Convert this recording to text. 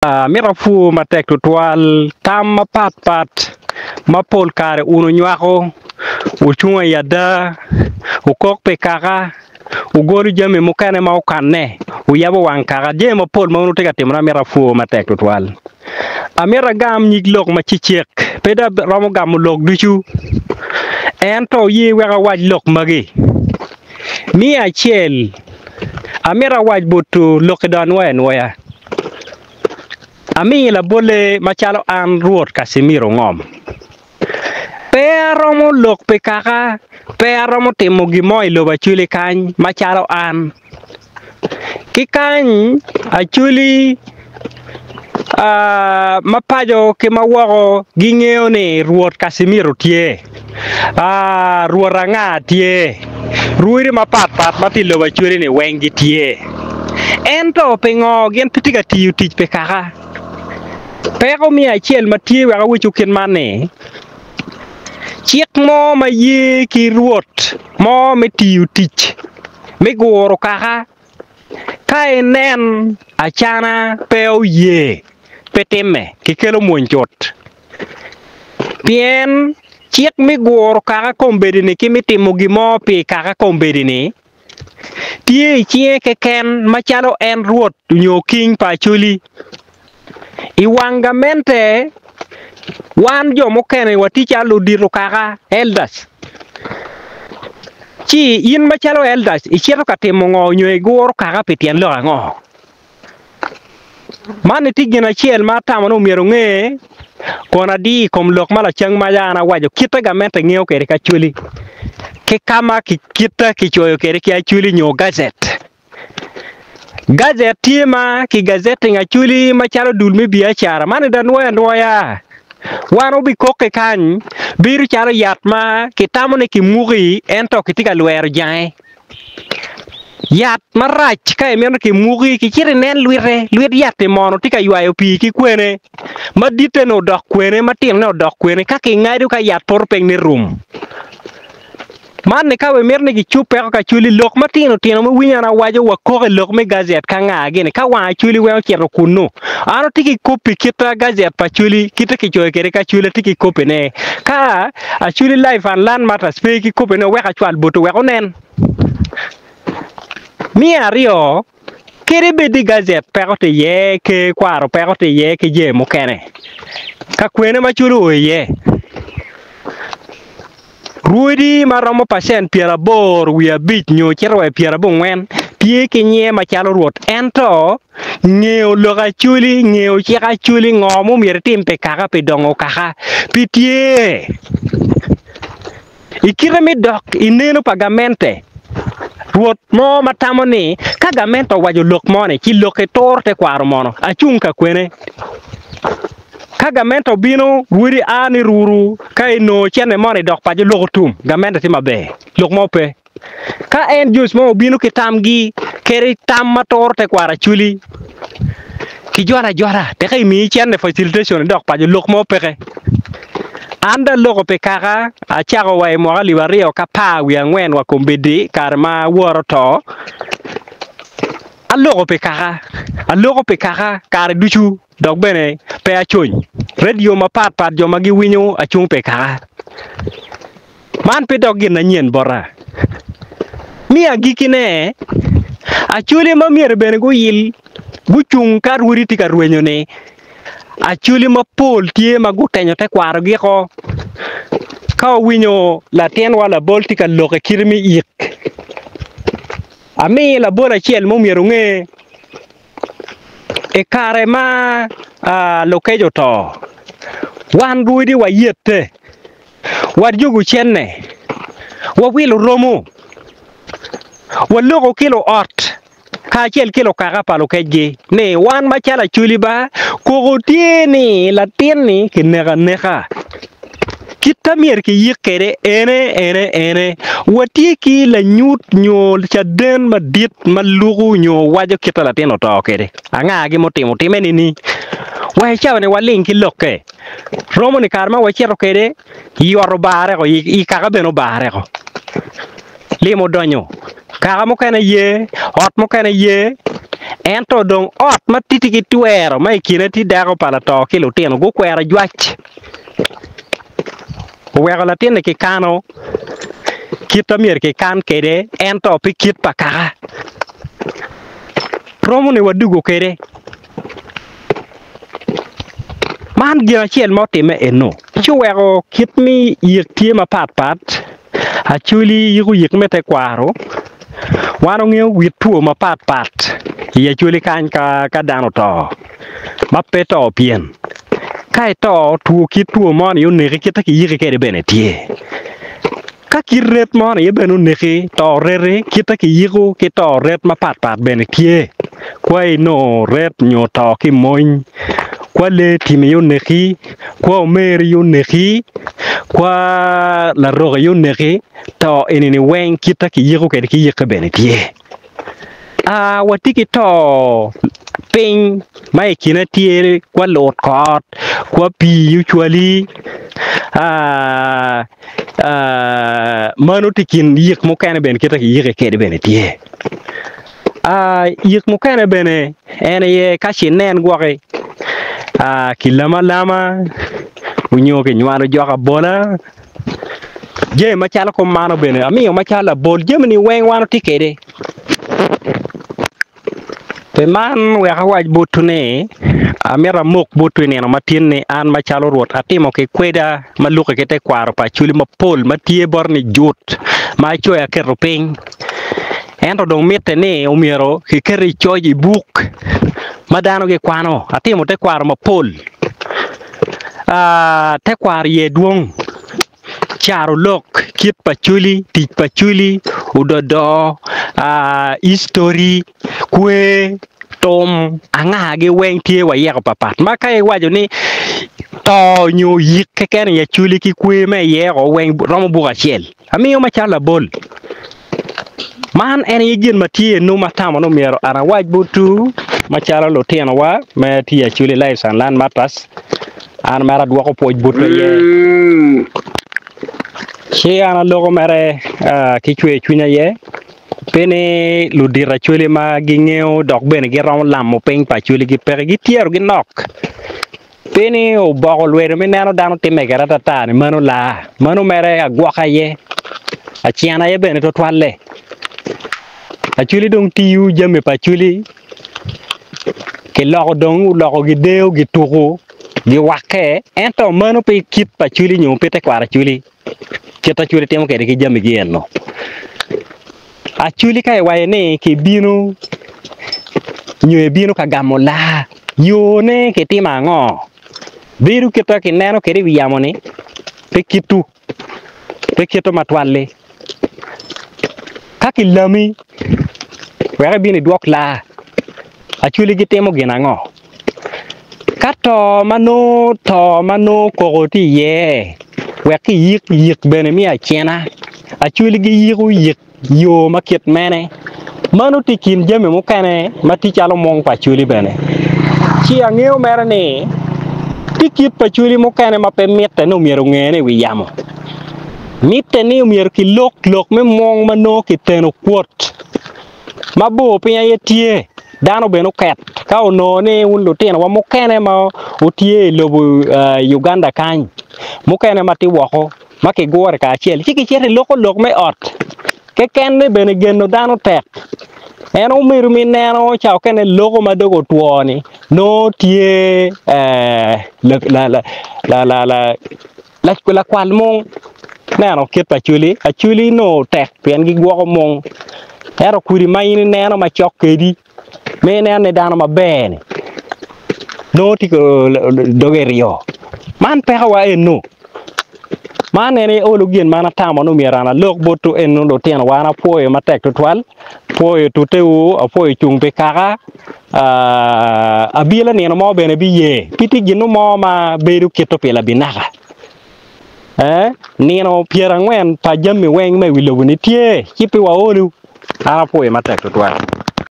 Mira fu ma tek tutwal tam ma pat ma pol kare unu nywako uchunga yada ukok pe kaka ugolu jame mukane ma ukane uyabo wang kaka je ma pol ma unu tega timra mira fu ma tek tutwal amira gam nyiglok ma chichek peda romo gam lok duchu ento yi wega waj lok magi mi achiel amira waj butu lokidan wen waya Ami la bole machalo an ruot Casimiro ngom. Pero mo lok pe kaka, pero mo timo gimoy lo bachuli kany machalo an. Kikany achuli mapajo ke mawako gingeo ni ruot Casimiro tie. Ruot ranga tie. Ruiri mapat mati lo bachuli ni wengi tie. Ento pengo gen pitika tiyu tich pe kaka. Pero mi achiel matie wega wicho ken mane chiek mo ma ye ki ruot mo metiyo tich miguro kaka ka enen achana peo ye petime kikelo monchot pien chiek miguro kaka kombedini kimitimo gimo pi kaka kombedini tie chiek ken machalo en ruot nyo king pachuli Iwangamente wan jo mokene waticha ludiro kaka elders chi in machalo elders ichiero katimo ngo nywe goro kaka petien lo ngo mane tigina chiel matamo no miero nge kona di kom lok mala chang mayana wajo kita gamente ngeo kere kachuli ke kama kita kichoyo kere kachuli nyo Gazet tima ki gazete ngachuli machalo dulmi biachara mane danwaya wano bi koke kany biru charo yatma kitamo ne kimugi ento kitika lwer jae yat marach ka emeno kimugi kichiri nen lwet yate mono tika ywayo pi kikwene madite no dok kwene matin no dok kwene kaki ngaidu ka yat torpeng ni rum Man ka we merne gi chupe ka chuli lok matino tino mo winya na wajo wa ko lok me gazet ka nga gene ka wa chuli we chero kuno ano tiki kopi kita gazet pa chuli kita ki choy kere ka chuli tiki kopi ne ka a chuli life and land matters pe ki kopi ne we ka chwal boto we onen mi ario kere be di gazet pero te ye ke kwaro pero te ye ke je mo kene ka kwene ma chuli o ye Rudy maromo pasien piera bor we a bit nyo chero e piera bongwen tie ke nye machalo ruot ento ngeo loga chuli ngeo cheka chuli ngomu mier timpe kaka pe dongo kaka pitie ikire mi dok ineno pagamente ruot mo matamo ni kagamento wajo lok mone chi loke torte kwaro mono achunka kwene Kagamento bino wuri ani ruru kai no chene mone dok pa jo tum gamento tima be lok mope ka en jus mo bino ke tamgi keri tam mator te kwara chuli ki jora te kai mi chene facilitation dok pa jo lok mope ke anda loko pe kaka a chago wa mo ali wario ka pa wi angwen wa kombedi karma woro to aloko pe kaka kare duchu dog bene pe achony radio mapat jo magi winyo achung pe kaka man pe dog gin nyen bora mi agikine achuli ma mier bene go yil buchung kar wuri tika rwenyo ne achuli ma pol tie magutenyo te kwaro gi ko ka winyo la tien wala boltika loke kirmi ik Ami la bola chiel mo miero nge e kare ma lokejo to wan ruidi wa yette war jogu chenne wa wilo romo wa logo kilo ot ka chiel kilo kaka palo keje ne wan ma chala chuli ba ko tieni la tieni kinega kita mier ki yikere ene wati ki la nyut nyol chaden madit malugu nyo wajo kita la teno to kere anga gi motimo timeni ni wa chawane walin ki lokke romo ni karma wa chero kere yoro bare ko i kaka beno bare ko limo donyo kaka mo kana ye hot mo kana ye ento dong ot matiti ki tuero mai kina ti dago pala to ki lutino go kwera jwach wego latine ki kano kita mier ki kan kede ento pi kit pakaka promo ne wadugo kede man gina chiel motime eno chuwego kit mi yik tie ma pat achuli yiku yik mete kwaro wano ng'eyo wit tuo ma pat ya chuli kany ka dano to mape to pien kai to tuo kit tuo mon yo negi kita ki yiki kede bene tie ka kiret mon ye beno negi to rere kita ki yiku ki to ret ma pat bene tie kwai no ret nyo to ki moñ kwa le timi yo negi kwa omer yo negi kwa la roga yo negi to enini wen kita ki yiku kede ki yiki bene tie watiki to ping mai kina tie kwa lot kot kwa pi usually manu tikin yik mo kana ben kita yik kede ben tie yik mo kana ben ene ye kashi nen gwake kilama unyo ke nywaro joka bola je ma chala ko mano ben ami ma chala bol jemni wen wano tikede pe man we hawaj butune amera mok butune no matine an machalo ruot atimo ke kweda maluke kete kwaro pa chuli mapol matie borni jut ma choya kero ping ento dong mete ne umiero ke keri choji buk madano ge kwano atimo te kwaro mapol te kwar ye duong charo lok kit pachuli tik pachuli udodo history kwe tom anga ge weng tie wa ye ko papat makai wajo ni to nyu yik ken ya chuli ki kwe me ye ko weng romo buga chiel amiyo ma chala bol man en yigin matie no matamo no miero ara waj butu ma chala lo tieno wa me tie chuli lai san lan matas an mara duoko poj butu ye che ana logo mere ki chwe chunya ye pene ludira chuli ma gingeo dok bene gi rom lam mo peng pa chuli gi per gi tiero gi nok pene o bogol were me nano dano time garata tani mano mere agwaka ye achiana ye bene to twalle achuli dong tiu jame pa chuli ke logo dong logo gi deo gi tuku gi wake ento mano pe kit pa chuli nyu pete kwara chuli kita chuli temo kede ki jame gi enno achuli kai waye ne ke binu nyue binu ka gamola yone ke tima ngo biru kita ki neno kede wiyamoni pe kitu matwalle kaki lami were bini duok la achuli gi temo gina ngo kato mano kogoti ye weki yik bene mi achena achuli gi yik yo makit mene manu tikin jame mukane mati chalo mong pachuli bene chi angeo mere ni tikit pachuli mukane mape mite no miero ngene wiyamo mite ni miero ki lok me mong mano ki teno kwot mabo pinya ye tie dano beno ket ka ono ne un lutino wa mukene ma utie lobu Uganda kany mukene mati woko maki gore ka achiel chiki chere lok me ot ke kende bene geno dano tek eno miru mi neno chao kene logo madogo tuoni no tie la kwal mong neno kit achuli no tek pien gi gwoko mong ero kuri maini neno ma chok kedi me nene dano ma bene no tiko dogerio man pewa eno man ene olugien mana tamo no mirana lok botu eno do teno wana poe matek to twal poe tuteu poe chungpe kaka abila neno mo bene biye piti gino mo ma beru keto pela binaka neno piera ngwen pa jamme weng me wiloguni tie chipi wa olu ana poe matek to twal